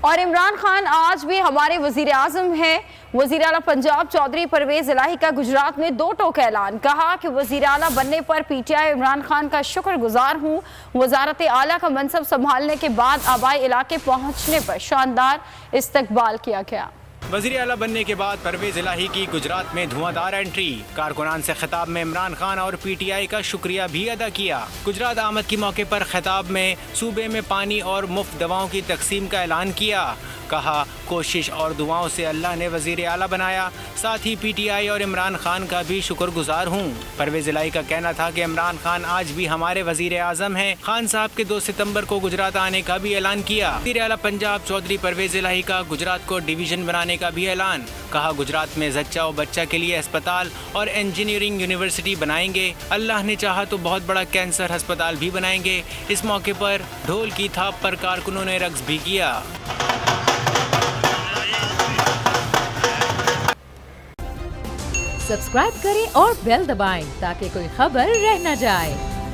और इमरान खान आज भी हमारे वजीर आजम हैं। वजीर आला पंजाब चौधरी परवेज इलाही का गुजरात में 2 टोक ऐलान। कहा कि वजीर आला बनने पर पीटीआई इमरान खान का शुक्रगुजार हूँ। वजारत आला का मनसब संभालने के बाद आबाई इलाके पहुँचने पर शानदार इस्तकबाल किया गया। वज़ीर आला बनने के बाद परवेज इलाही की गुजरात में धुआंधार एंट्री। कारकुनान से खिताब में इमरान खान और पीटीआई का शुक्रिया भी अदा किया। गुजरात आमद के मौके पर खिताब में सूबे में पानी और मुफ्त दवाओं की तकसीम का ऐलान किया। कहा, कोशिश और दुआओं से अल्लाह ने वज़ीर आला बनाया। साथ ही पीटीआई और इमरान खान का भी शुक्रगुजार हूँ। परवेज इलाही का कहना था कि इमरान खान आज भी हमारे वज़ीर आज़म हैं। खान साहब के 2 सितंबर को गुजरात आने का भी ऐलान किया। वज़ीर आला पंजाब चौधरी परवेज इलाही का गुजरात को डिवीजन बनाने का भी ऐलान। कहा, गुजरात में जच्चा और बच्चा के लिए अस्पताल और इंजीनियरिंग यूनिवर्सिटी बनाएंगे। अल्लाह ने चाहा तो बहुत बड़ा कैंसर अस्पताल भी बनाएंगे। इस मौके पर ढोल की थाप पर कारकुनों ने रक्स भी किया। सब्सक्राइब करें और बेल दबाएं ताकि कोई खबर रह न जाए।